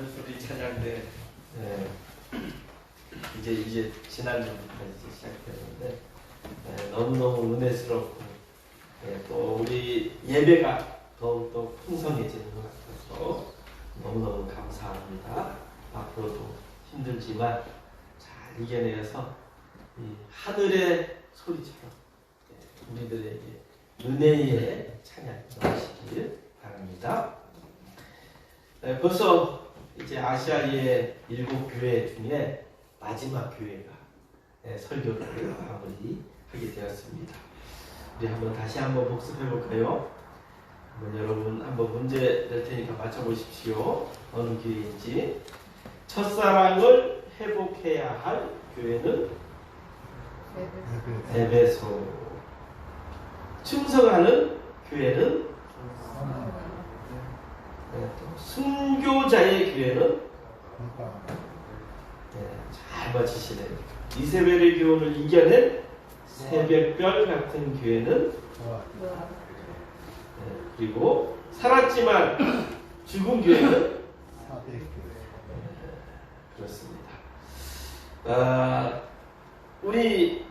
우리 찬양대 이제 지난주부터 시작되는데 너무너무 은혜스럽고 또 우리 예배가 더욱더 풍성해지는 것 같아서 너무너무 감사합니다. 앞으로도 힘들지만 잘 이겨내서 이 하늘의 소리처럼 우리들에게 은혜의 찬양 나오시길 바랍니다. 벌써 이제 아시아의 7교회 중에 마지막 교회가 설교를 마무리하게 되었습니다. 우리 다시 한번 복습해 볼까요? 여러분 한번 문제 낼 테니까 맞춰보십시오. 어느 교회인지. 첫사랑을 회복해야 할 교회는 에베소. 충성하는 교회는 순교자의 교회는 잘 맞히시네요. 이세벨의 교훈을 이겨낸 새벽별 같은 교회는 그리고 살았지만 죽은 교회는 그렇습니다. 우리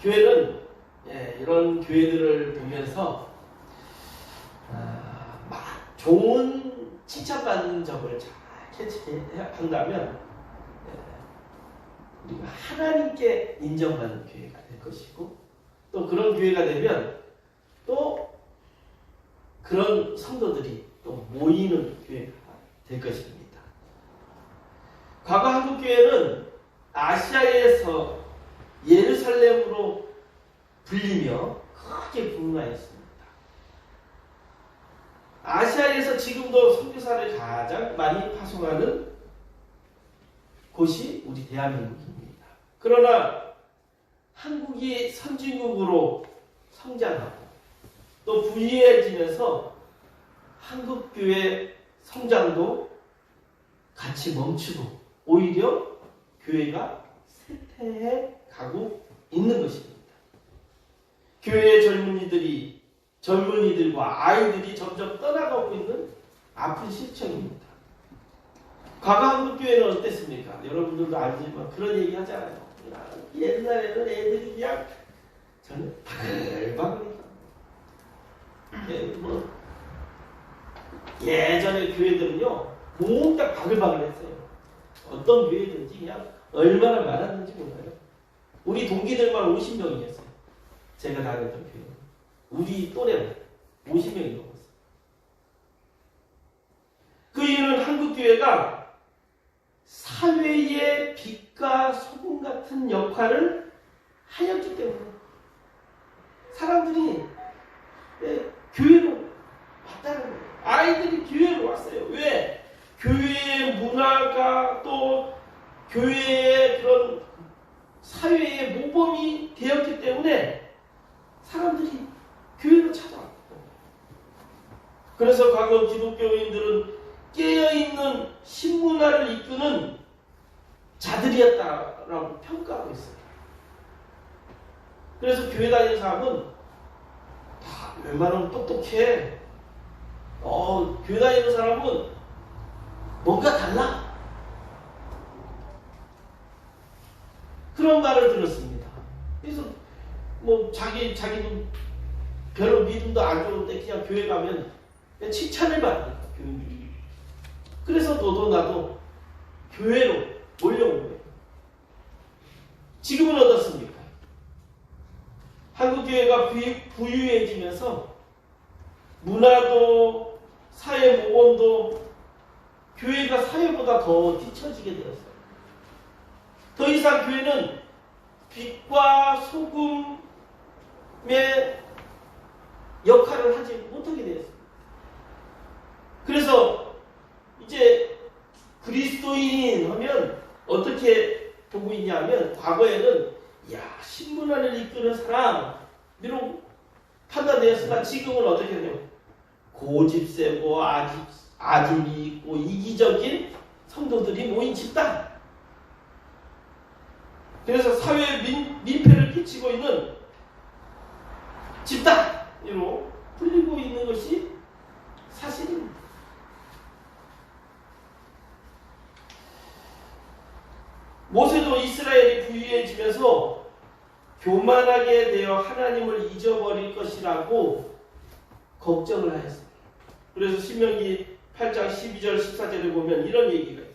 교회는 이런 교회들을 보면서 좋은 칭찬받는 점을 잘 캐치한다면 우리가 하나님께 인정받는 교회가 될 것이고, 또 그런 교회가 되면 또 그런 성도들이 또 모이는 교회가 될 것입니다. 과거 한국교회는 아시아에서 예루살렘으로 불리며 크게 분화했습니다. 아시아에서 지금도 선교사를 가장 많이 파송하는 곳이 우리 대한민국입니다. 그러나 한국이 선진국으로 성장하고 또 부유해지면서 한국교회 성장도 같이 멈추고 오히려 교회가 쇠퇴해 가고 있는 것입니다. 교회의 젊은이들과 아이들이 점점 떠나가고 있는 아픈 실정입니다. 과거 한국교회는 어땠습니까? 여러분들도 알지만 그런 얘기 하잖아요. 옛날에는 애들이 그냥 저는 바글바글 예전에 교회들은요 몽땅 바글바글 했어요. 어떤 교회든지 그냥 얼마나 많았는지 몰라요. 우리 동기들만 50명이었어요. 제가 다녔던 교회는. 우리 또래는 50명이 넘었어요. 그 이유는 한국교회가 사회의 빛과 소금 같은 역할을 하였기 때문에 사람들이 교회로 왔다는 거예요. 아이들이 교회로 왔어요. 왜? 교회의 문화가 또 교회의 그런 사회의 모범이 되었기 때문에 사람들이 교회로 찾아왔고, 그래서 과거 기독교인들은 깨어있는 신문화를 이끄는 자들이었다라고 평가하고 있어요. 그래서 교회 다니는 사람은 다 웬만하면 똑똑해. 교회 다니는 사람은 뭔가 달라. 그런 말을 들었습니다. 그래서 자기도 별로 믿음도 안 좋은데 그냥 교회 가면 칭찬을 받으니까 교인들이. 그래서 너도 나도 교회로 몰려온 거예요. 지금은 어떻습니까? 한국교회가 부유해지면서 문화도 사회 모범도 교회가 사회보다 더 뒤처지게 되었어요. 더 이상 교회는 빛과 소금의 역할을 하지 못하게 되었습니다. 그래서 이제 그리스도인 하면 어떻게 보고 있냐면, 과거에는 신문화를 이끄는 사람으로 판단되었으나 지금은 어떻게 해요? 고집세고 아집이 있고 이기적인 성도들이 모인 집단. 그래서 사회에 민폐를 끼치고 있는 집단으로 불리고 있는 것이 사실입니다. 모세도 이스라엘이 부유해지면서 교만하게 되어 하나님을 잊어버릴 것이라고 걱정을 하였습니다. 그래서 신명기 8장 12절 14절에 보면 이런 얘기가 있어요.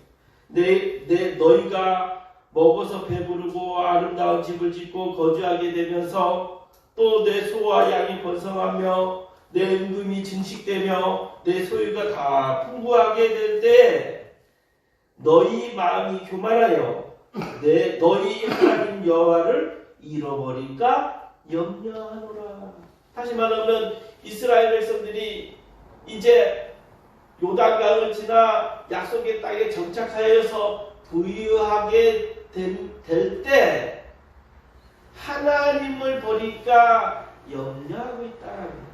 너희가 먹어서 배부르고 아름다운 집을 짓고 거주하게 되면서 또 내 소와 양이 번성하며 내 은금이 증식되며 내 소유가 다 풍부하게 될 때 너희 마음이 교만하여 너희 하나님 여호와를 잃어버릴까 염려하노라. 다시 말하면 이스라엘 백성들이 이제 요단강을 지나 약속의 땅에 정착하여서 부유하게 될 때 하나님을 버릴까 염려하고 있다는 거예요.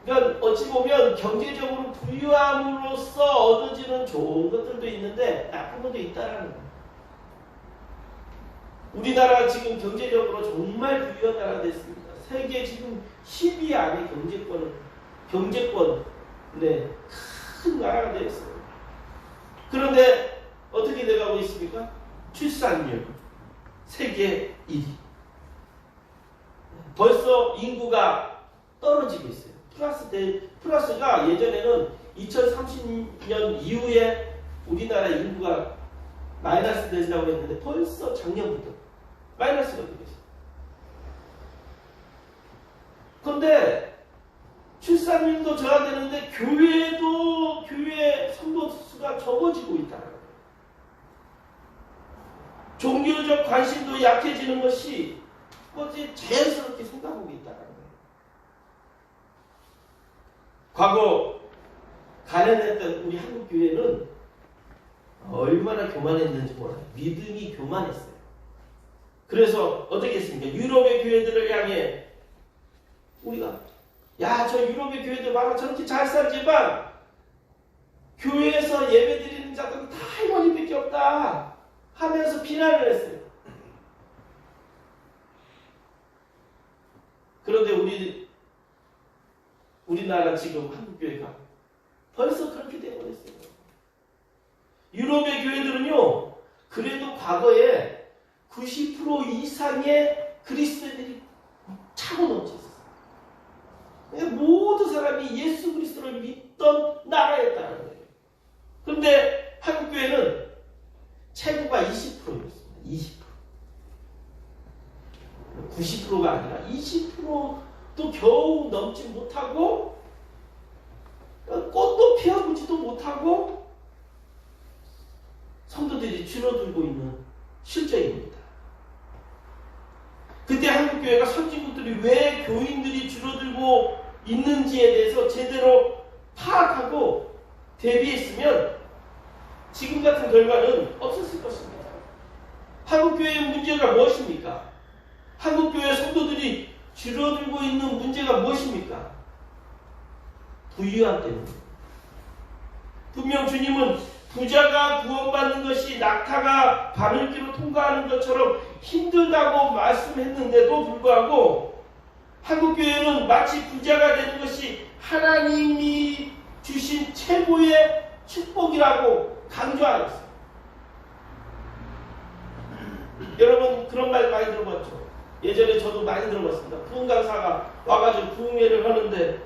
그러니까 어찌 보면 경제적으로 부유함으로써 얻어지는 좋은 것들도 있는데 나쁜 것도 있다는 거예요. 우리나라가 지금 경제적으로 정말 부유한 나라가 됐습니다. 세계 지금 10위 안에 경제권 큰 나라가 되었어요. 그런데 어떻게 돼가고 있습니까? 출산율 세계 1위. 벌써 인구가 떨어지고 있어요. 플러스가 예전에는 2030년 이후에 우리나라 인구가 마이너스 되시라고 했는데 벌써 작년부터 마이너스가 되고 있어요. 그런데 출산율도 저하되는데 교회 성도 수가 적어지고 있다는 거예요. 종교적 관심도 약해지는 것이 어찌 자연스럽게 생각하고 있다는 거예요. 과거 가난했던 우리 한국 교회는 얼마나 교만했는지 몰라요. 믿음이 교만했어요. 그래서 어떻게 했습니까? 유럽의 교회들을 향해 우리가 저 유럽의 교회들 봐라 저렇게 잘 살지만 교회에서 예배 드리는 자들은 다 할머니밖에 없다 하면서 비난을 했어요. 그런데 우리나라 지금 한국교회가 벌써 그렇게 되어버렸어요. 유럽의 교회들은요, 그래도 과거에 90% 이상의 그리스도인들이 차고 넘쳤어요. 모든 사람이 예수 그리스도를 믿던 나라였다는 거예요. 그런데 한국교회는 최고가 20%였습니다. 20%. 90%가 아니라 20%도 겨우 넘지 못하고 꽃도 피워보지도 못하고 성도들이 줄어들고 있는 실정입니다. 그때 한국교회가 선진국들이 왜 교인들이 줄어들고 있는지에 대해서 제대로 파악하고 대비했으면 지금 같은 결과는 없었을 것입니다. 한국교회의 문제가 무엇입니까? 한국교회 성도들이 줄어들고 있는 문제가 무엇입니까? 부유함 때문에. 분명 주님은 부자가 구원받는 것이 낙타가 바늘길로 통과하는 것처럼 힘들다고 말씀했는데도 불구하고 한국교회는 마치 부자가 되는 것이 하나님이 주신 최고의 축복이라고 강조하였어요. 여러분 그런 말 많이 들어봤죠? 예전에 저도 많이 들어봤습니다. 부흥 강사가 와가지고 부흥회를 하는데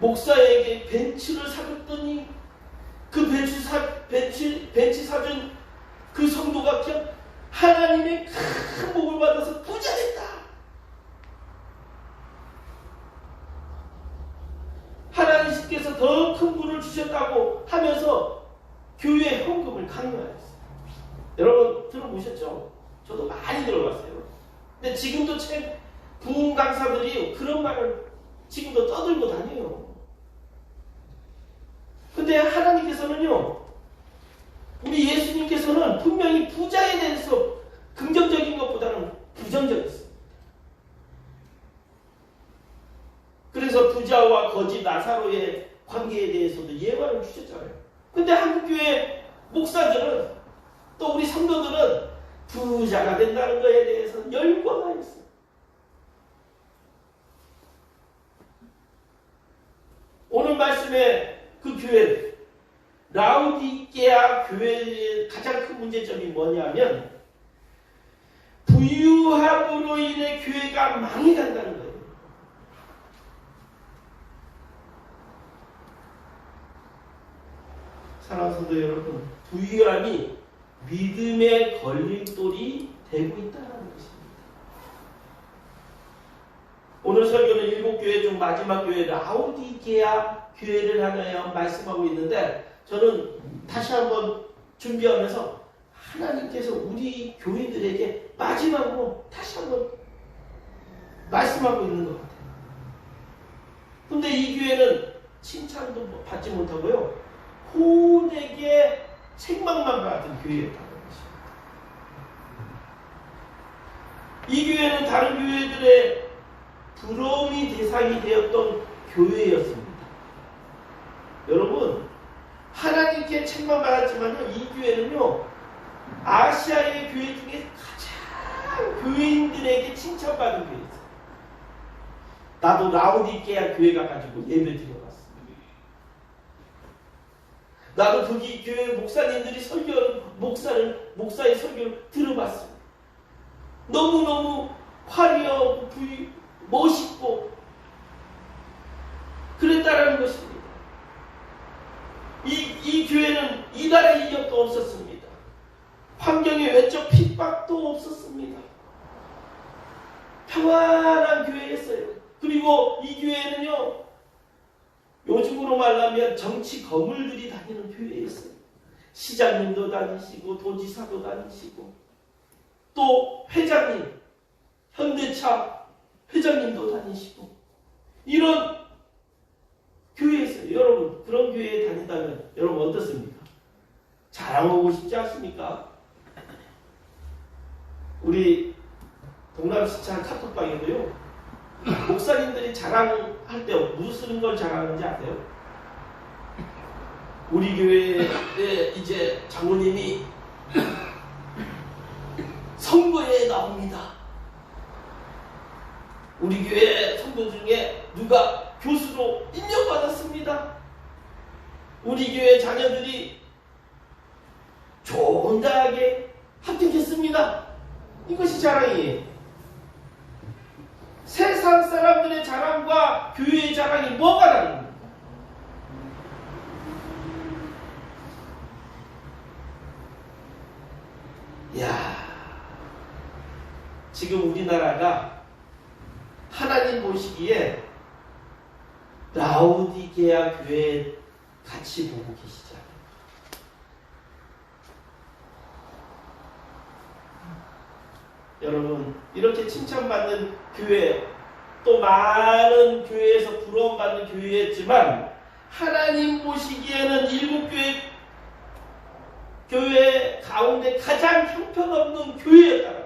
목사에게 벤츠를 사줬더니 그 벤츠 사준 그 성도가 그냥 하나님의 큰 복을 받아서 부자 됐다. 하나님께서 더 큰 부를 주셨다고 하면서 교회의 헌금을 강요하였어요. 여러분 들어보셨죠? 저도 많이 들어봤어요. 근데 지금도 부흥 강사들이 그런 말을 지금도 떠들고 다녀요. 근데 하나님께서는요, 우리 예수님께서는 분명히 부자에 대해서 긍정적인 것보다는 부정적이었어요. 그래서 부자와 거지 나사로의 관계에 대해서도 예화를 주셨잖아요. 근데 한국교회 목사들은 또 우리 성도들은 부자가 된다는 것에 대해서 열광하였어요. 오늘 말씀에 그 교회, 라오디게아 교회의 가장 큰 문제점이 뭐냐면 부유함으로 인해 교회가 망해간다는 거예요. 사랑하는 성도 여러분, 부유함이 믿음의 걸림돌이 되고 있다는 것입니다. 오늘 설교는 일곱 교회 중 마지막 교회 라오디게아 교회를 향하여 말씀하고 있는데, 저는 다시 한번 준비하면서 하나님께서 우리 교인들에게 마지막으로 다시 한번 말씀하고 있는 것 같아요. 근데 이 교회는 칭찬도 받지 못하고요, 호되게 책망만 받은 교회였다는 것입니다. 이 교회는 다른 교회들의 부러움이 대상이 되었던 교회였습니다. 여러분, 하나님께 책망받았지만요, 이 교회는요, 아시아의 교회 중에 가장 교인들에게 칭찬받은 교회였어요. 나도 라오디게아 교회 가가지고 예배 드려봤습니다. 나도 거기 교회 목사님들이 목사의 설교를 들어봤습니다. 너무너무 화려하고 멋있고 그랬다라는 것입니다. 이 교회는 이달의 이력도 없었습니다. 환경의 외적 핍박도 없었습니다. 평안한 교회였어요. 그리고 이 교회는요, 요즘으로 말하면 정치 거물들이 다니는 교회였어요. 시장님도 다니시고 도지사도 다니시고 또 회장님, 현대차 회장님도 다니시고 이런 교회였어요. 여러분, 그런 교회에 다닌다면 여러분 어떻습니까? 자랑하고 싶지 않습니까? 우리 동남시차 카톡방에도요, 목사님들이 자랑할 때 무슨 걸 자랑하는지 아세요? 우리 교회에 이제 장로님이 선거에 나옵니다. 우리 교회 성도 중에 누가 교수로 임명받았습니다. 우리 교회 자녀들이 좋은 대학에 합격했습니다. 이것이 자랑이에요. 세상 사람들의 자랑과 교회의 자랑이 뭐가 다릅니까? 이야, 지금 우리나라가 하나님 보시기에 라오디게아 교회 같이 보고 계시잖아요. 여러분, 이렇게 칭찬받는 교회, 또 많은 교회에서 부러움받는 교회였지만 하나님 보시기에는 일곱 교회 가운데 가장 형편없는 교회였다.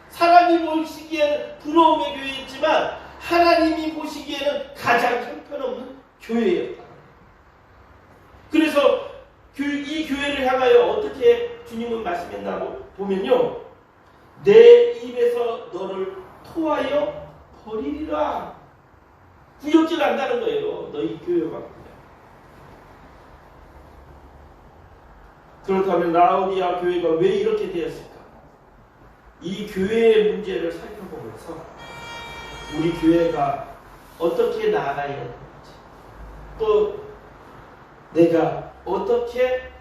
사람이 보시기에는 부러움의 교회였지만 하나님이 보시기에는 가장 형편없는 교회였다. 그래서 이 교회를 향하여 어떻게 주님은 말씀했나 보면요, 내 입에서 너를 토하여 버리리라. 구역질 한다는 거예요. 너희 교회가. 그렇다면 라오디게아 교회가 왜 이렇게 되었을까? 이 교회의 문제를 살펴보면서 우리 교회가 어떻게 나아가야 되는지, 또 내가 어떻게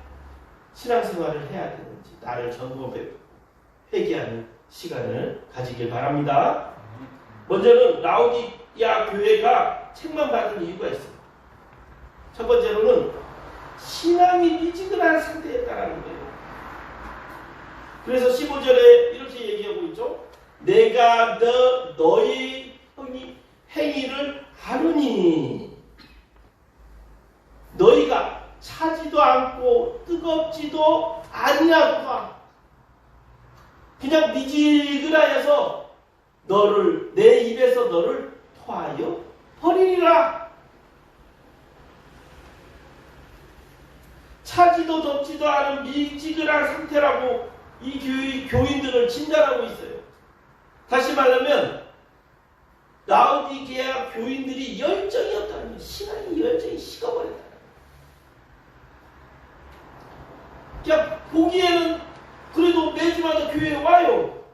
신앙생활을 해야 되는지 나를 점검해 회개하는 시간을 가지길 바랍니다. 먼저는 라오디게아 교회가 책망받은 이유가 있습니다. 첫 번째로는 신앙이 미지근한 상태였다는 거예요. 그래서 15절에 이렇게 얘기하고 있죠. 내가 너희 행위를 아느니 너희가 차지도 않고 뜨겁지도 아니하구나. 그냥 미지근하여서 내 입에서 너를 토하여 버리리라. 차지도 덥지도 않은 미지근한 상태라고 이 교인들을 진단하고 있어요. 다시 말하면 라오디게아 교인들이 열정이 없다는 것입니다. 신앙이 열정이 식어버렸다. 그냥 보기에는 그래도 매주마다 교회에 와요.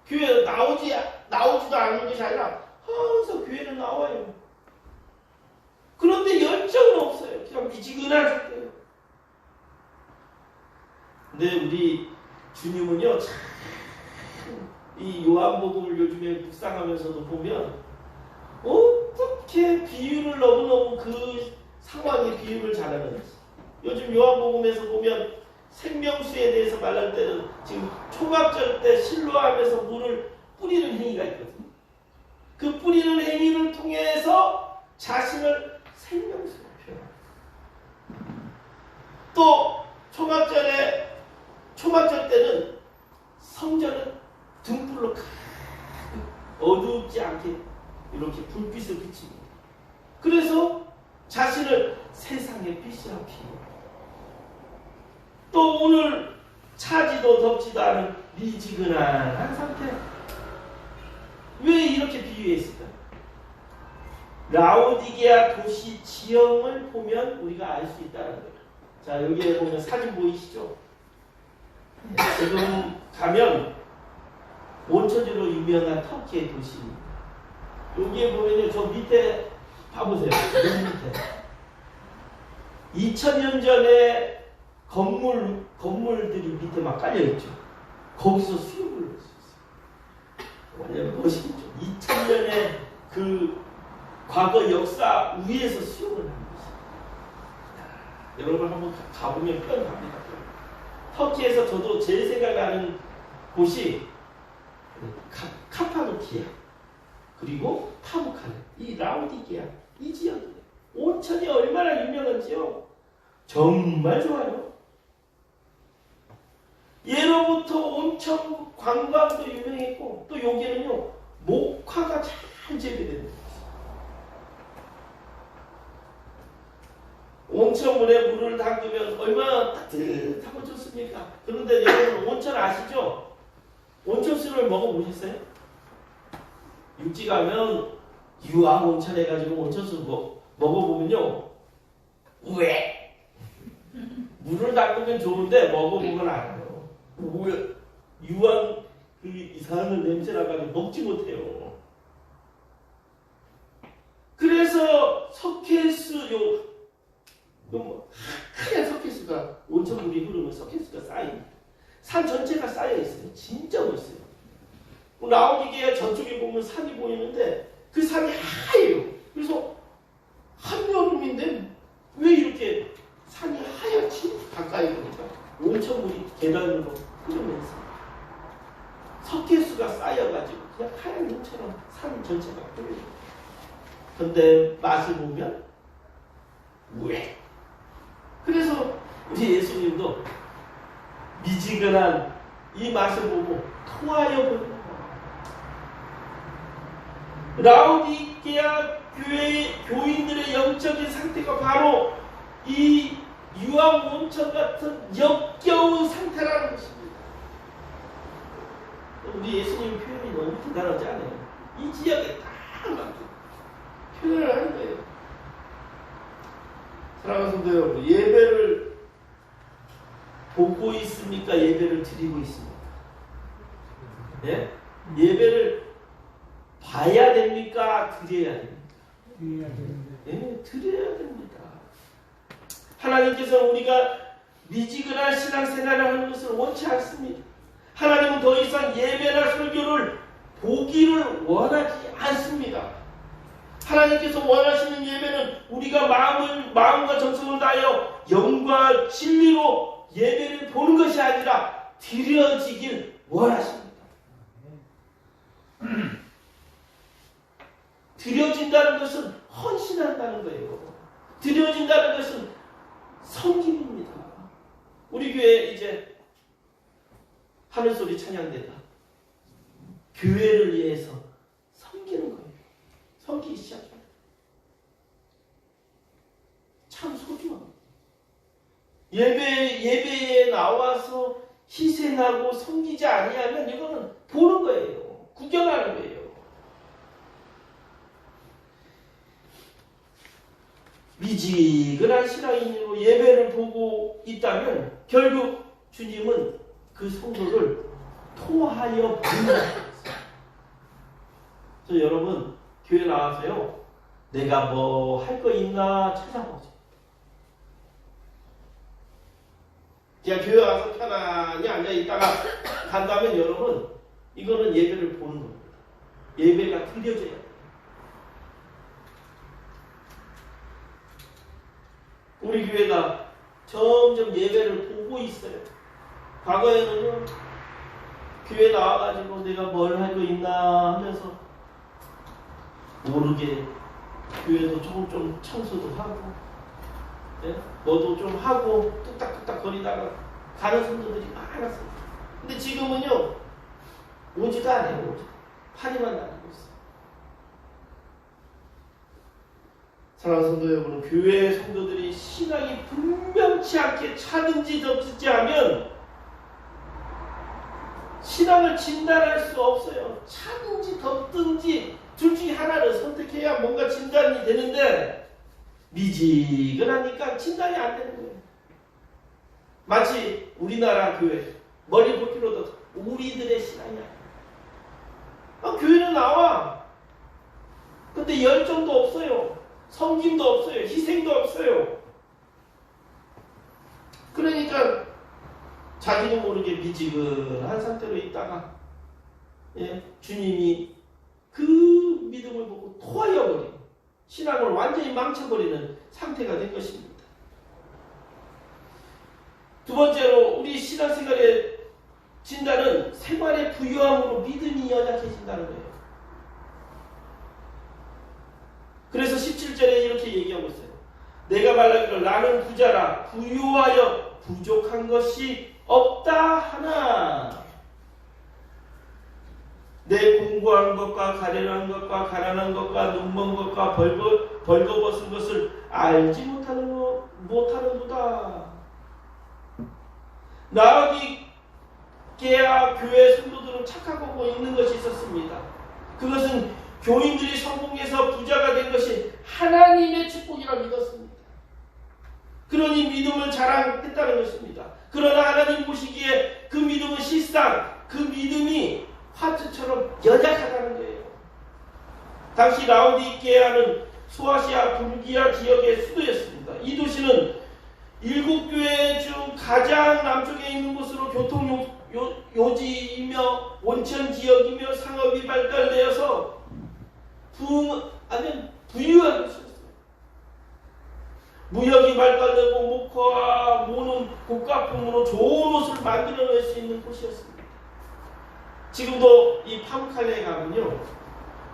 교회에 나오지도 않는 것이 아니라 항상 교회는 나와요. 그런데 열정은 없어요. 그냥 미지근한 상태예요. 근데 우리 주님은요, 참 이 요한복음을 요즘에 묵상하면서도 보면 어떻게 비유를 너무너무 그 상황의 비유를 잘하는지. 요즘 요한복음에서 보면 생명수에 대해서 말할 때는 지금 초막절 때 실로암에서 물을 뿌리는 행위가 있거든요. 그 뿌리는 행위를 통해서 자신을 생명수로 표현합니다. 또 초막절 때는 성전은 등불로 어둡지 않게 이렇게 불빛을 비칩니다. 그래서 자신을 세상의 빛이라고 비유합니다. 또 오늘 차지도 덥지도 않은 미지근한 상태. 왜 이렇게 비유했을까요? 라오디게아 도시 지형을 보면 우리가 알 수 있다는 거예요. 자, 여기에 보면 사진 보이시죠? 지금 가면 온천지로 유명한 터키의 도시입니다. 여기에 보면요, 저 밑에 봐보세요. 맨 밑에 2000년 전에 건물들이 밑에 막 깔려있죠. 거기서 수육을 할 수 있어요. 완전 멋있죠. 2000년의 그 과거 역사 위에서 수육을 하는 것이에요. 여러분 한번 가보면 뼈 갑니다. 터키에서 저도 제일 생각나는 곳이 카파도키아 그리고 파무칼레, 이 라오디게아 이 지역이에요. 온천이 얼마나 유명한지요. 정말 좋아요. 예로부터 온천 관광도 유명했고 또 여기는요 목화가 잘 재배되는 곳이에요. 온천물에 물을 담그면 얼마나 따뜻하고 좋습니까? 그런데 여러분 온천 아시죠? 온천수를 먹어보셨어요? 육지 가면 유황 온천 해가지고 온천수 먹어보면요 왜? 물을 담그면 좋은데 먹어보면 알아요. 왜? 유황 그 이상한 냄새 나가지고 먹지 못해요. 그래서 석회수 하얀 석회수가 온천물이 흐르면 석회수가 쌓입니다. 산 전체가 쌓여있어요. 진짜 멋있어요. 라오디게아 저쪽에 보면 산이 보이는데 그 산이 하얘요. 그래서 한여름인데 왜 이렇게 산이 하얗지? 가까이 보니까 온천물이 계단으로 흐르면서 석회수가 쌓여가지고 그냥 하얀 눈처럼 산 전체가 보여요. 근데 맛을 보면 왜? 그래서 우리 예수님도 미지근한 이 맛을 보고 토하여 보는 라오디게아 교회의 교인들의 영적인 상태가 바로 이 유황 온천 같은 역겨운 상태라는 것입니다. 우리 예수님 표현이 너무 대단하지 않아요? 이 지역에 딱 맞게 표현을 하는 거예요. 사랑하는 성도 여러분, 예배를 보고 있습니까? 예배를 드리고 있습니까? 네? 예배를 봐야 됩니까? 드려야 됩니까? 네, 드려야 됩니다. 하나님께서 우리가 미지근한 신앙생활을 하는 것을 원치 않습니다. 하나님은 더 이상 예배나 설교를 보기를 원하지 않습니다. 하나님께서 원하시는 예배는 우리가 마음과 정성을 다하여 영과 진리로 예배를 보는 것이 아니라 드려지길 원하십니다. 드려진다는 것은 헌신한다는 거예요. 드려진다는 것은 섬김입니다. 우리 교회 이제 하늘소리 찬양대가 교회를 위해서 섬기는 거예요. 섬기기 시작합니다. 참 소중합니다. 예배에 나와서 희생하고 섬기지 아니하면 이거는 보는 거예요. 구경하는 거예요. 미지근한 신앙인으로 예배를 보고 있다면 결국 주님은 그 성도를 토하여 버린다. 그래서 여러분 교회 나와서요, 내가 뭐 할 거 있나 찾아보죠. 그냥 교회 와서 편안히 앉아있다가 간다면 여러분, 이거는 예배를 보는 겁니다. 예배가 들려져야 돼요. 우리 교회가 점점 예배를 보고 있어요. 과거에는요, 교회 나와가지고 내가 뭘 할 거 있나 하면서 모르게 교회도 조금 좀 청소도 하고, 네? 뭐도 좀 하고 뚝딱뚝딱 거리다가 가는 성도들이 많았어요. 근데 지금은요, 오지도 않아요. 파리만 다니고 있어요. 사랑하는 성도 여러분, 교회 성도들이 신앙이 분명치 않게 차든지 덮든지 하면 신앙을 진단할 수 없어요. 차든지 덮든지 둘 중에 하나를 선택해야 뭔가 진단이 되는데 미지근하니까 진단이 안 되는 거예요. 마치 우리나라 교회, 머리 볼 필요도 없어. 우리들의 신앙이야. 교회는 나와. 근데 열정도 없어요. 섬김도 없어요. 희생도 없어요. 그러니까 자기도 모르게 미지근한 상태로 있다가 주님이 그 믿음을 보고 토하여버리고 신앙을 완전히 망쳐버리는 상태가 된 것입니다. 두 번째로 우리 신앙생활의 진단은 생활의 부유함으로 믿음이 연약해진다는 거예요. 그래서 17절에 이렇게 얘기하고 있어요. 내가 말하기를 나는 부자라 부유하여 부족한 것이 없다 하나 내 공부한 것과 가련한 것과 가난한 것과 눈먼 것과 벌거벗은 것을 알지 못하는도다. 라오디게아 교회 성도들은 착각하고 있는 것이 있었습니다. 그것은 교인들이 성공해서 부자가 된 것이 하나님의 축복이라 믿었습니다. 그러니 믿음을 자랑했다는 것입니다. 그러나 하나님 보시기에 그 믿음은 실상, 그 믿음이 화투처럼 연약하다는 거예요. 당시 라오디게아는 소아시아 불기아 지역의 수도였습니다. 이 도시는 7교회 중 가장 남쪽에 있는 곳으로 교통 요지이며 온천 지역이며 상업이 발달되어서 아주 부유한 곳이었어요. 무역이 발달되고 목화와 모는 고가품으로 좋은 옷을 만들어낼 수 있는 곳이었습니다. 지금도 이 파무칼레에 가면요,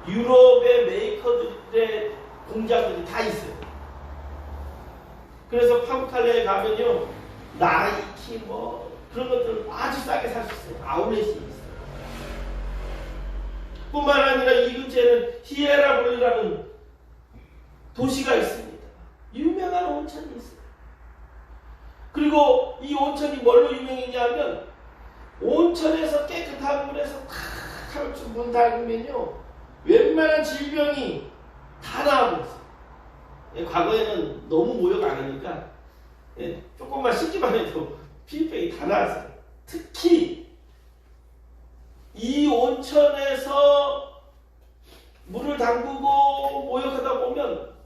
유럽의 메이커들의 공장들이 다 있어요. 그래서 파무칼레에 가면요, 나이키 그런 것들 아주 싸게 살 수 있어요. 아울렛이 있어요. 뿐만 아니라 이 근처에는 히에라볼이라는 도시가 있습니다. 유명한 온천이 있어요. 그리고 이 온천이 뭘로 유명했냐면 온천에서 깨끗한 물에서 탁 문 닫으면요, 웬만한 질병이 다 나오고 있어요. 과거에는 너무 모욕 안 하니까 조금만 씻기만 해도 피부병이 다 나왔어요. 특히 이 온천에서 물을 담그고 모욕하다 보면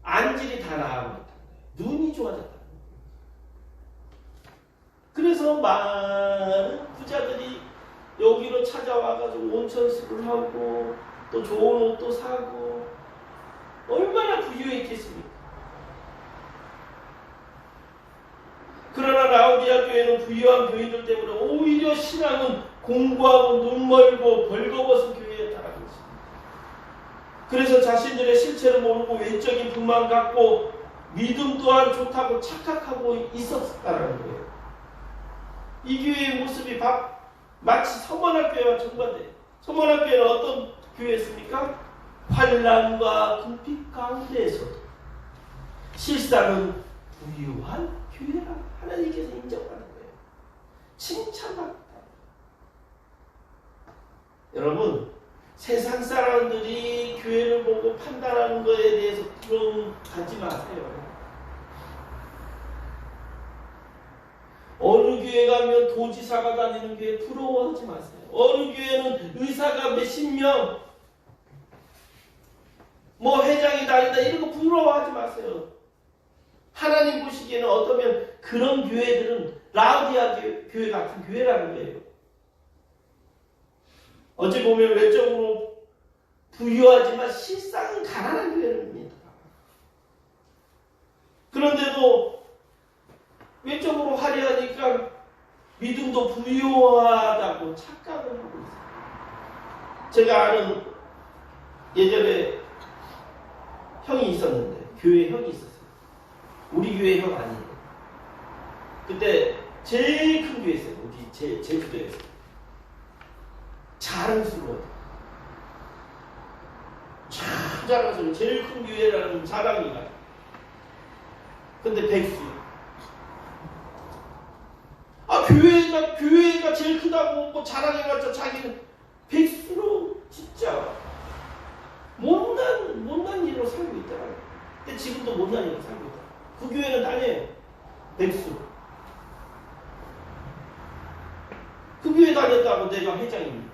안질이 다 나아버렸다는 거예요. 눈이 좋아졌다는 거예요. 그래서 많은 부자들이 여기로 찾아와가지고 온천수를 하고 또 좋은 옷도 사고 얼마나 부유했겠습니까? 그러나 라오디아 교회는 부유한 교인들 때문에 오히려 신앙은 공부하고 눈멀고 벌거벗은 교회였다는 것입니다. 그래서 자신들의 실체를 모르고 외적인 불만 갖고 믿음 또한 좋다고 착각하고 있었다는 거예요. 이 교회의 모습이 마치 서머나교회와 정반대예요. 서머나교회는 어떤 교회였습니까? 환난과 궁핍 가운데에서도 실상은 부유한 교회라 하나님께서 인정하는 거예요. 칭찬합니다. 여러분, 세상 사람들이 교회를 보고 그러고 판단하는 거에 대해서 부러움 갖지 마세요. 어느 교회 가면 도지사가 다니는 교회 부러워하지 마세요. 어느 교회는 의사가 몇십 명, 뭐 회장이 다닌다 이런 거 부러워하지 마세요. 하나님 보시기에는 어떠면 그런 교회들은 라우디아 교회 같은 교회라는 거예요. 어찌 보면 외적으로 부유하지만 실상은 가난한 교회입니다. 그런데도 외적으로 화려하니까 믿음도 부유하다고 착각을 하고 있어요. 제가 아는 예전에 형이 있었는데, 교회 형이 있었어요. 우리 교회 형 아니에요. 그때 제일 큰 교회였어요. 우리 제주도에서. 자랑스러워요. 참 자랑스러워요. 제일 큰 교회라는 자랑이가. 근데 백수예요. 교회가 제일 크다고 뭐 자랑해봤자 자기는 백수로 진짜 못난 일로 살고 있더라고요. 근데 지금도 못난 일로 살고 있다. 그 교회는 아니에요. 백수. 그 교회 다녔다고 내가 회장입니까?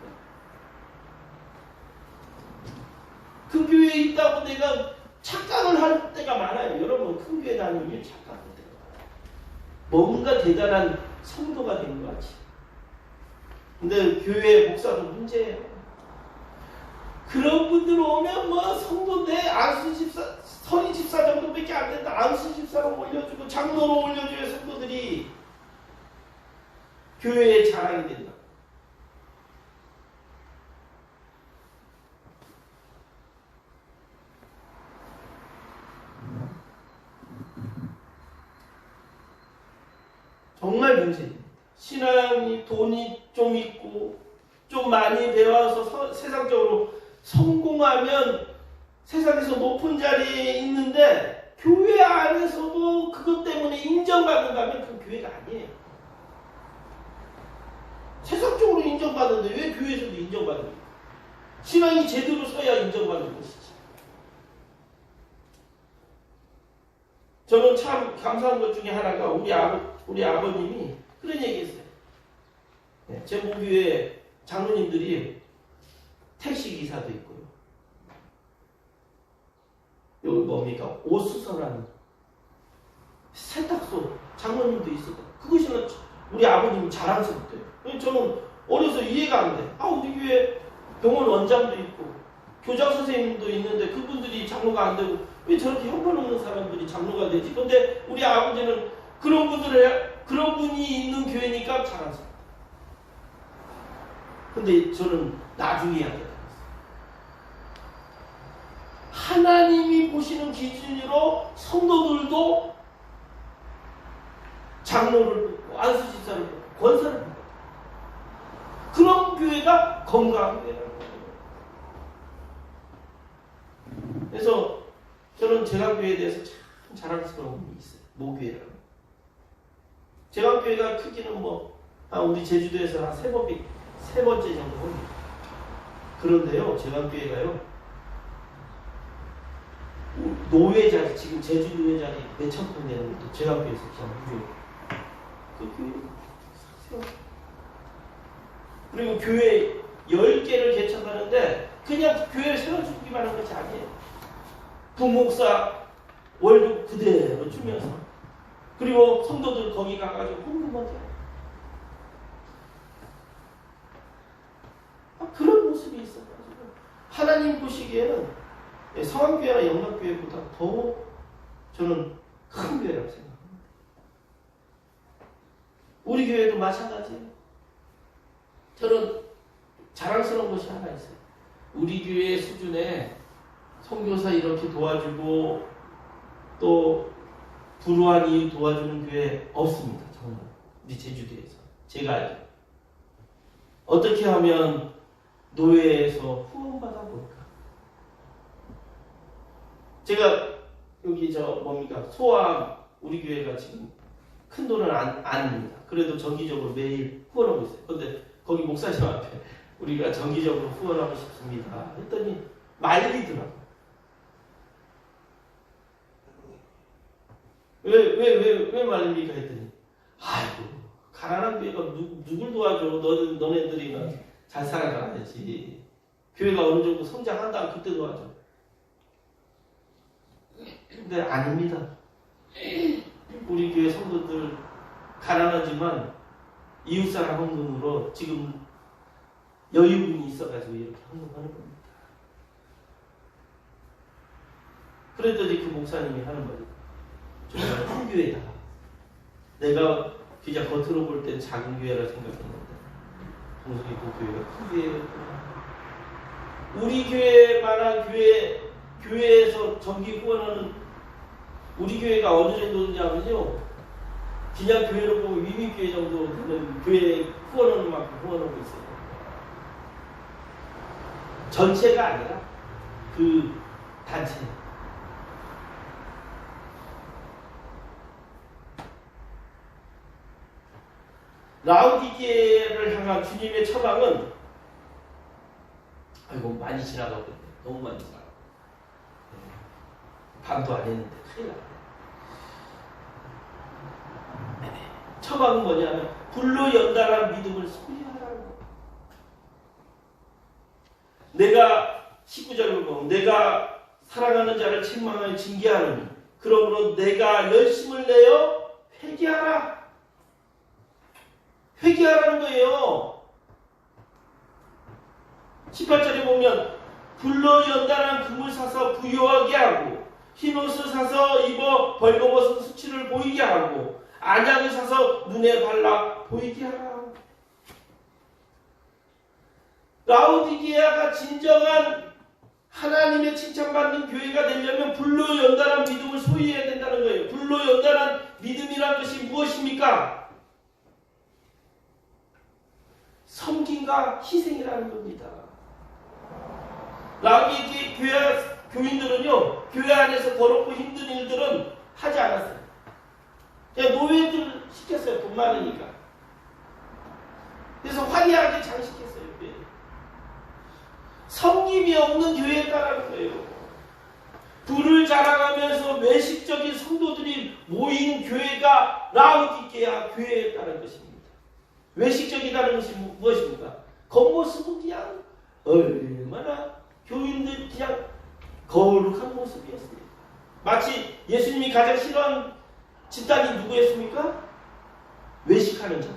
그 교회에 있다고 내가 착각을 할 때가 많아요. 여러분, 큰 교회 다니면 착각할 때가 많아요. 뭔가 대단한 성도가 된 것 같이. 근데 교회 목사도 문제예요. 그런 분들 오면 뭐 성도인데 안수 집사, 선임 집사 정도밖에 안 된다. 안수 집사로 올려주고 장로로 올려줘야 성도들이 교회의 자랑이 된다. 정말 문제입니다. 신앙이 돈이 좀 있고 좀 많이 배워서 세상적으로 성공하면 세상에서 높은 자리에 있는데 교회 안에서도 그것 때문에 인정받는다면 그 교회가 아니에요. 세상적으로 인정받는데 왜 교회에서도 인정받습니까? 신앙이 제대로 서야 인정받는 것이지. 저는 참 감사한 것 중에 하나가 우리 아버님이 그런 얘기했어요. 제 모교회 장로님들이 택시기사도 있고요. 여기 뭡니까? 옷 수선하는 세탁소 장로님도 있었고 그것이 우리 아버님이 자랑스럽대요. 저는 어려서 이해가 안 돼. 우리 교회 병원 원장도 있고 교장 선생님도 있는데 그분들이 장로가 안 되고 왜 저렇게 형편없는 사람들이 장로가 되지? 근데 우리 아버지는 그런 분이 있는 교회니까 자랑스럽다. 근데 저는 나중에 알게 됐어요. 하나님이 보시는 기준으로 성도들도 장로를 뽑고 안수집사를 뽑고 권사를 뽑고 그런 교회가 건강한 교회라는 거예요. 그래서 저는 제강교회에 대해서 참 자랑스러운 분이 있어요. 모교회라는. 제강교회가 크기는 우리 제주도에서 한 세 번째 정도 합니다. 그런데요, 제강교회가요, 노예 자리, 지금 제주 노예 자리 몇천 평 되는 것도 제강교회에서 그냥 그 교회 그리고 교회 10개를 개척하는데 그냥 교회를 세워주기만 한 것이 아니에요. 부목사 월급 그대로 주면서 그리고 성도들 거기 가가지고 헌금만 해요. 그런 모습이 있어가지고 하나님 보시기에는 성황교회나 영락교회보다 더 저는 큰 교회라고 생각합니다. 우리 교회도 마찬가지예요. 저는 자랑스러운 것이 하나 있어요. 우리 교회 수준에 선교사 이렇게 도와주고 또 불우한 이웃 도와주는 교회 없습니다. 정말 우리 제주도에서 제가 알기로 어떻게 하면 노예에서 후원받아 볼까? 제가 여기 소아 우리 교회가 지금 큰 돈은 아닙니다. 그래도 정기적으로 매일 후원하고 있어요. 그런데 거기 목사님 앞에 우리가 정기적으로 후원하고 싶습니다 했더니 말리더라고요. 왜 말입니까? 했더니, 아이고, 가난한 교회가 누굴 도와줘? 너네들이나 잘 살아가야지. 교회가 어느 정도 성장한다, 그때 도와줘. 근데 아닙니다. 우리 교회 성도들 가난하지만 이웃사랑 헌금으로 지금 여유분이 있어가지고 이렇게 헌금하는 겁니다. 그랬더니 그 목사님이 하는 말이 정말 큰 교회다. 내가 그냥 겉으로 볼 땐 작은 교회라 생각했는데 동석이 그 교회가 큰 교회였구나. 우리 교회만한 교회에서 정기 후원하는 우리 교회가 어느 정도 되냐면요. 그냥 교회로 보면 위민교회 정도 되는 교회 후원하는 만큼 후원하고 있어요. 전체가 아니라 그 단체. 라우디게를 향한 주님의 처방은 아이고 많이 지나가고 있네. 너무 많이 지나가고 반도 안 했는데 큰일 났네. 처방은 뭐냐면 불로 연달아 믿음을 소유하라는 거. 내가 19절을 보면 내가 사랑하는 자를 책망하여 징계하느니 그러므로 내가 열심을 내어 회개하라. 회개하라는 거예요. 18절에 보면 불로 연단한 금을 사서 부유하게 하고 흰옷을 사서 입어 벌거벗은 수치를 보이게 하고 안약을 사서 눈에 발라 보이게 하라. 라우디게아가 진정한 하나님의 칭찬받는 교회가 되려면 불로 연단한 믿음을 소유해야 된다는 거예요. 불로 연단한 믿음이란 것이 무엇입니까? 섬김과 희생이라는 겁니다. 라우디게아 교인들은요, 교회 안에서 더럽고 힘든 일들은 하지 않았어요. 그냥 노예들 시켰어요. 돈 많으니까. 그래서 화려하게 장식했어요. 교회. 섬김이 없는 교회다라는 거예요. 부를 자랑하면서 외식적인 성도들이 모인 교회가 라우디게아 교회였다는 것입니다. 외식적이다는 것이 무엇입니까? 겉모습은 그냥 얼마나 교인들 그냥 거룩한 모습이었습니다. 마치 예수님이 가장 싫어하는 집단이 누구였습니까? 외식하는 자들.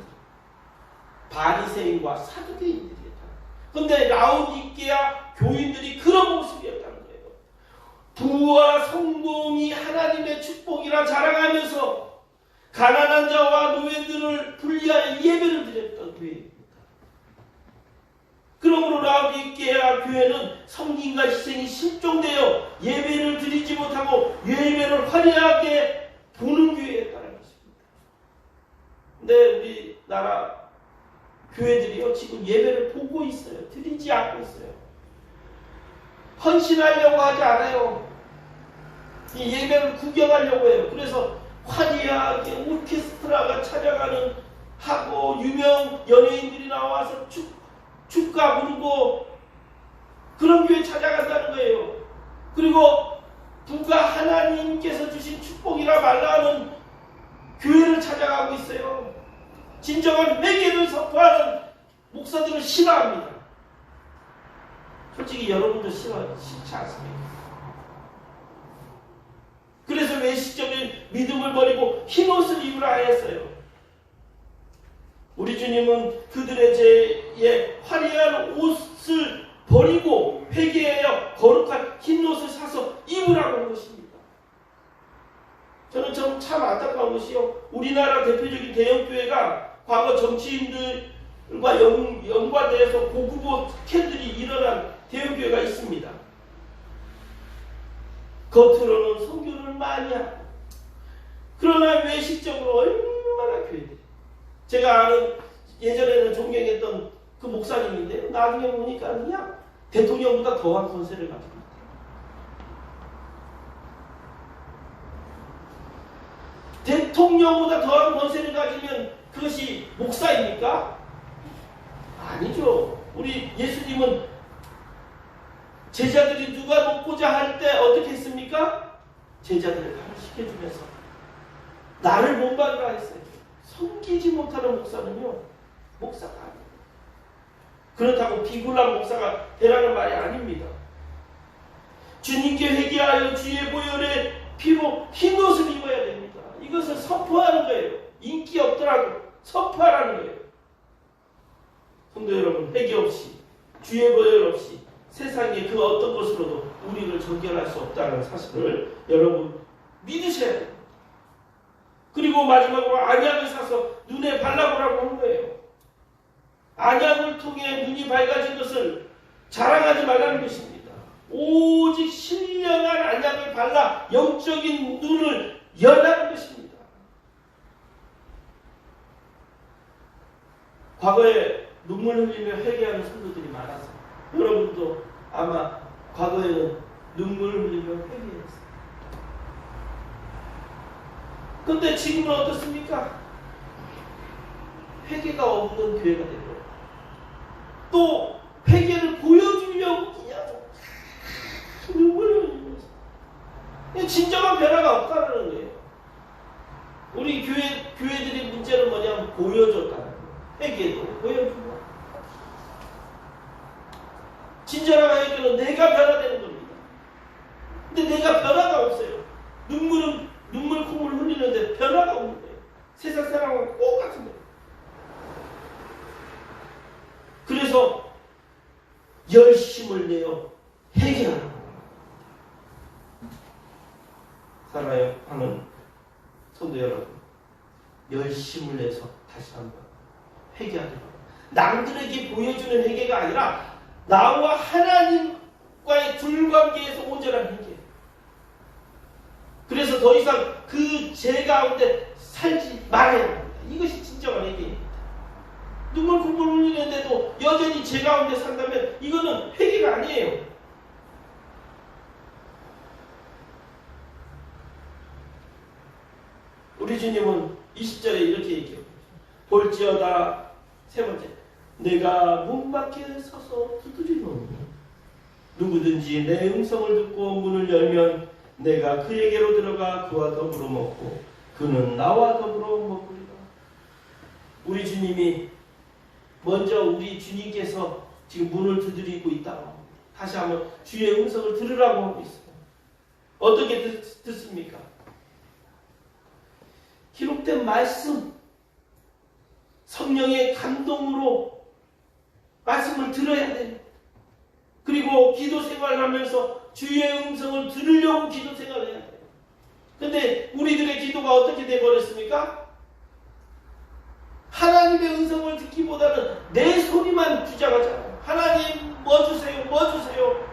바리새인과 사두개인들이었다. 그런데 라우디게아 교인들이 그런 모습이었다는 거예요. 부와 성공이 하나님의 축복이라 자랑하면서 가난한 자와 노예들을 분리하여 예배를 드렸던 교회입니다. 그러므로 라우디게아 교회는 섬김과 희생이 실종되어 예배를 드리지 못하고 예배를 화려하게 보는 교회였다는 것입니다. 근데 우리나라 교회들이요 지금 예배를 보고 있어요. 드리지 않고 있어요. 헌신하려고 하지 않아요. 이 예배를 구경하려고 해요. 그래서 화려하게 오케스트라가 찾아가는 하고 유명 연예인들이 나와서 축가 부르고 그런 교회 찾아간다는 거예요. 그리고 부가 하나님께서 주신 축복이라 말라는 교회를 찾아가고 있어요. 진정한 회개를 선포하는 목사들을 싫어합니다. 솔직히 여러분도 싫지 않습니까? 그래서 외식적인 믿음을 버리고 흰옷을 입으라 하였어요. 우리 주님은 그들의 죄에 화려한 옷을 버리고 회개하여 거룩한 흰옷을 사서 입으라고 한 것입니다. 저는 참 안타까운 것이요. 우리나라 대표적인 대형교회가 과거 정치인들과 연관되어서 고구모 스캔들이 일어난 대형교회가 있습니다. 겉으로는 선교를 많이 하고 그러나 외식적으로 얼마나 교회들이 제가 아는 예전에는 존경했던 그 목사님인데요. 나중에 보니까 그냥 대통령보다 더한 권세를 가지고 있대요. 대통령보다 더한 권세를 가지면 그것이 목사입니까? 아니죠. 우리 예수님은 제자들이 누가 먹고자 할 때 어떻게 했습니까? 제자들을 가르치켜주면서 나를 본받으라 했어요. 섬기지 못하는 목사는요, 목사가 아니에요. 그렇다고 비굴한 목사가 되라는 말이 아닙니다. 주님께 회개하여 주의 보혈의 피로 흰 옷을 입어야 됩니다. 이것을 선포하는 거예요. 인기 없더라도 선포하라는 거예요. 성도 여러분, 회개 없이 주의 보혈 없이 세상의 그 어떤 것으로도 우리를 정결할 수 없다는 사실을 여러분 믿으셔야 됩니다. 그리고 마지막으로 안약을 사서 눈에 발라보라고 하는 거예요. 안약을 통해 눈이 밝아진 것을 자랑하지 말라는 것입니다. 오직 신령한 안약을 발라 영적인 눈을 열라는 것입니다. 과거에 눈물 흘리며 회개하는 성도들이 많았어요. 여러분도 아마 과거에는 눈물 흘리며 회개했어요. 근데 지금은 어떻습니까? 회개가 없는 교회가 되고 또 회개를 보여주려고 그냥 눈물을 흘리면서 진정한 변화가 없다는 거예요. 우리 교회들의 문제는 뭐냐면 보여줬다는 거예요. 회개도 보여주고 진정한 회개는 내가 변화되는 겁니다. 근데 내가 변화가 없어요. 눈물 콧물 흘리는데 변화가 없는 거예요. 세상 사람하고 똑같은 거예요. 그래서 열심을 내어 회개하는 살아요 하는 성도 여러분, 열심을 내서 다시 한번 회개하도록, 남들에게 보여주는 회개가 아니라 나와 하나님과의 둘관계에서 온전한 회개. 그래서 더 이상 그 죄 가운데 살지 말아야 합니다. 이것이 진정한 회개입니다. 눈물 콧물 흘리는데도 여전히 죄 가운데 산다면 이거는 회개가 아니에요. 우리 주님은 20절에 이렇게 얘기해요. 볼지어다, 세 번째, 내가 문 밖에 서서 두드리노니 누구든지 내 음성을 듣고 문을 열면 내가 그에게로 들어가 그와 더불어 먹고 그는 나와 더불어 먹으리라. 우리 주님이 먼저 우리 주님께서 지금 문을 두드리고 있다고 합니다. 다시 한번 주의 음성을 들으라고 하고 있어요. 어떻게 듣습니까? 기록된 말씀, 성령의 감동으로 말씀을 들어야 돼요. 그리고 기도 생활하면서 주의 음성을 들으려고 기도 생활을 해야 돼요. 근데 우리들의 기도가 어떻게 되어버렸습니까? 하나님의 음성을 듣기보다는 내 소리만 주장하잖아요. 하나님 뭐 주세요, 뭐 주세요.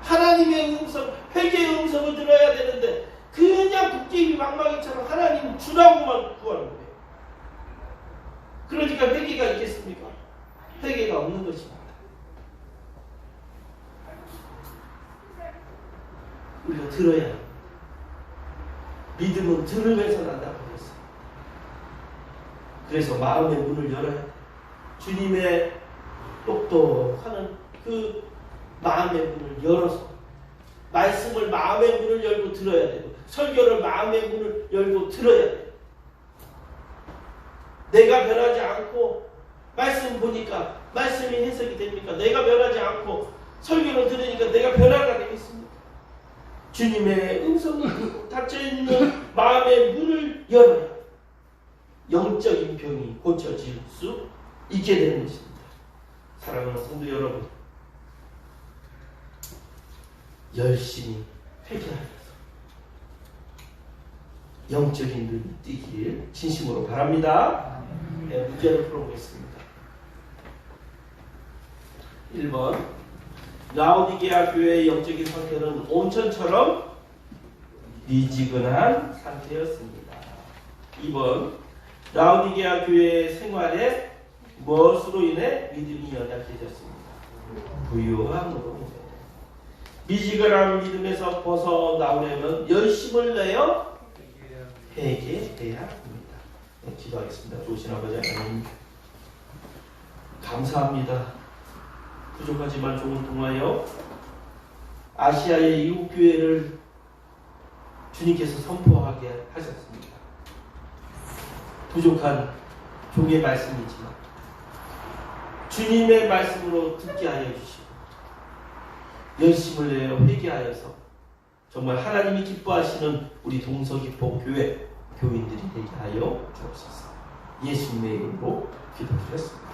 하나님의 음성, 회개의 음성을 들어야 되는데 그냥 국게임이 망망이처럼 하나님 주라고만 구하는 거예요. 그러니까 회개가 있겠습니까? 회개가 없는 것입니다. 우리가 들어야 합니다. 믿음은 들으면서 난다고 했어요. 그래서 마음의 문을 열어야 돼요. 주님의 똑똑하는 그 마음의 문을 열어서 말씀을 마음의 문을 열고 들어야 되고 설교를 마음의 문을 열고 들어야 돼요. 내가 변하지 않고 말씀 보니까 말씀이 해석이 됩니까? 내가 변하지 않고 설교를 들으니까 내가 변화가 되겠습니까? 주님의 음성을 듣고 닫혀있는 마음의 문을 열어야 영적인 병이 고쳐질 수 있게 되는 것입니다. 사랑하는 성도 여러분, 열심히 회개하면서 영적인 눈이 뜨길 진심으로 바랍니다. 네, 문제를 풀어보겠습니다. 1번, 라오디게아 교회의 영적인 상태는 온천처럼 미지근한 상태였습니다. 2번, 라오디게아 교회의 생활에 무엇으로 인해 믿음이 연약해졌습니다. 부유함으로. 미지근한 믿음에서 벗어나오려면 열심을 내어 회개해야 합니다. 네, 기도하겠습니다. 좋으신 아버지 하나님, 감사합니다. 부족하지만 조금 통하여 아시아의 이웃교회를 주님께서 선포하게 하셨습니다. 부족한 종의 말씀이지만 주님의 말씀으로 듣게 하여 주시고 열심을 내어 회개하여서 정말 하나님이 기뻐하시는 우리 동서기포 교회 교인들이 되게 하여 주옵소서. 예수님의 이름으로 기도드렸습니다.